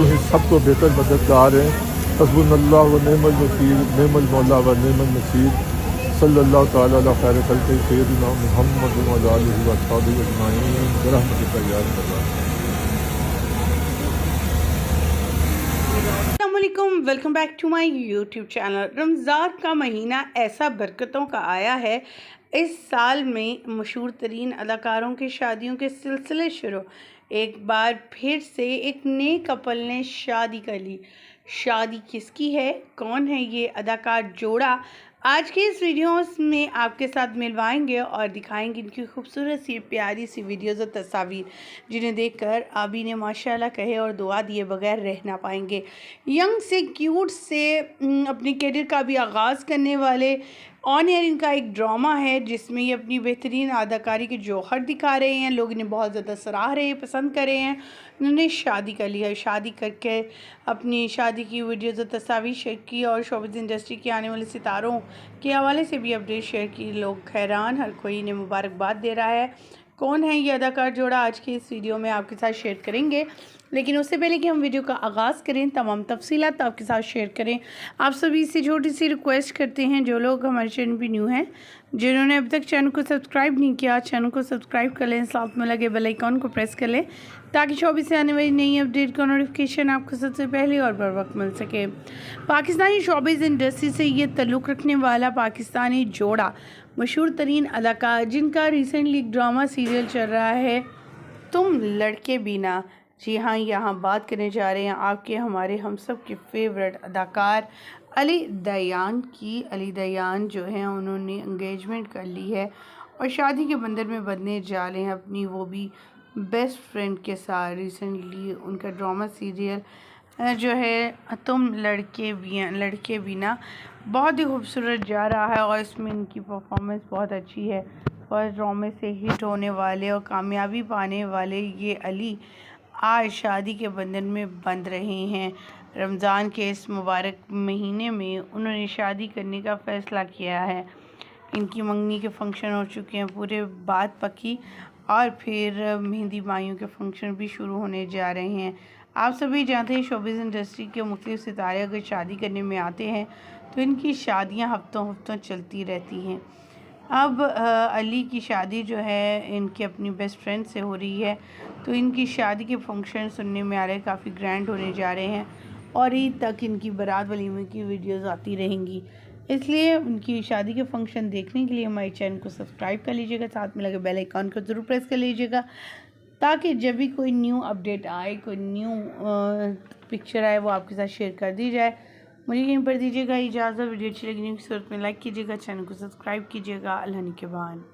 तू ही सबको बेहतर मददगार है। हस्बुनल्लाह व निअमल वकील, निअमल मौला व निअमल नसीर। सल्लल्लाहु तआला अला खैर खल्क़ि सय्यिदिना मुहम्मद व अला आलिहि व अस्हाबिहि अजमाईन बिरहमतिका या अरहमर राहिमीन। अस्सलामुअलैकुम, welcome back to my YouTube channel. Ramzan का महीना ऐसा बरकतों का आया है। इस साल में मशहूर तरीन अदाकारों की शादियों के सिलसिले शुरू। एक बार फिर से एक नए कपल ने शादी कर ली। शादी किसकी है, कौन है ये अदाकार जोड़ा, आज के इस वीडियो में आपके साथ मिलवाएंगे और दिखाएंगे इनकी खूबसूरत सी प्यारी सी वीडियोज़ और तस्वीर, जिन्हें देखकर आप इन्हें माशाल्लाह कहे और दुआ दिए बगैर रह ना पाएंगे। यंग से क्यूट से अपने करियर का भी आगाज़ करने वाले ऑन एयर इनका एक ड्रामा है जिसमें ये अपनी बेहतरीन अदाकारी के जौहर दिखा रहे हैं। लोग इन्हें बहुत ज़्यादा सराह रहे हैं, पसंद कर रहे हैं। उन्होंने शादी कर लिया, शादी करके अपनी शादी की वीडियोज़ और तस्वीर शेयर की और शोबिज़ इंडस्ट्री के आने वाले सितारों के हवाले से भी अपडेट शेयर की। लोग हैरान, हर कोई इन्हें मुबारकबाद दे रहा है। कौन है ये अदाकार जोड़ा, आज की इस वीडियो में आपके साथ शेयर करेंगे। लेकिन उससे पहले कि हम वीडियो का आगाज़ करें, तमाम तफसीलात आपके साथ शेयर करें, आप सभी से छोटी सी रिक्वेस्ट करते हैं, जो लोग हमारे चैनल पर न्यू हैं, जिन्होंने अभी तक चैनल को सब्सक्राइब नहीं किया, चैनल को सब्सक्राइब कर लें, साथ में लगे बेल आइकन को प्रेस कर लें ताकि 24 से आने वाली नई अपडेट का नोटिफिकेशन आपको सबसे पहले और बर वक्त मिल सके। पाकिस्तानी शोबिज़ इंडस्ट्री से ये ताल्लुक़ रखने वाला पाकिस्तानी जोड़ा मशहूर तरीन अदाकार, जिनका रिसेंटली एक ड्रामा सीरियल चल रहा है तुम लड़के बिना। जी हाँ, यहाँ बात करने जा रहे हैं आपके हमारे हम सब के फेवरेट अदाकार अली दयान की। अली दयान जो हैं उन्होंने एंगेजमेंट कर ली है और शादी के बंधन में बंधने जा रहे हैं अपनी वो भी बेस्ट फ्रेंड के साथ। रिसेंटली उनका ड्रामा सीरियल जो है तुम लड़के बिना बहुत ही खूबसूरत जा रहा है और इसमें इनकी परफॉर्मेंस बहुत अच्छी है। फर्स्ट ड्रामे से हिट होने वाले और कामयाबी पाने वाले ये अली आज शादी के बंधन में बंध रहे हैं। रमज़ान के इस मुबारक महीने में उन्होंने शादी करने का फ़ैसला किया है। इनकी मंगनी के फंक्शन हो चुके हैं, पूरे बात पकी और फिर मेहंदी माइयों के फंक्शन भी शुरू होने जा रहे हैं। आप सभी जानते हैं शोबिज़ इंडस्ट्री के मुख्तलिफ सितारे अगर शादी करने में आते हैं तो इनकी शादियां हफ्तों चलती रहती हैं। अब अली की शादी जो है इनके अपनी बेस्ट फ्रेंड से हो रही है, तो इनकी शादी के फंक्शन सुनने में आ रहे हैं काफ़ी ग्रैंड होने जा रहे हैं और ईद तक इनकी बारात वलीमे की वीडियोस आती रहेंगी। इसलिए उनकी शादी के फंक्शन देखने के लिए हमारे चैनल को सब्सक्राइब कर लीजिएगा, साथ में लगे बेल आइकन को ज़रूर प्रेस कर लीजिएगा ताकि जब भी कोई न्यू अपडेट आए, कोई न्यू पिक्चर आए, वो आपके साथ शेयर कर दी जाए। मुझे यहीं पर दीजिएगा इजाज़त। वीडियो अच्छी लगी की सूरत में लाइक कीजिएगा, चैनल को सब्सक्राइब कीजिएगा। अल्लाह निगहबान।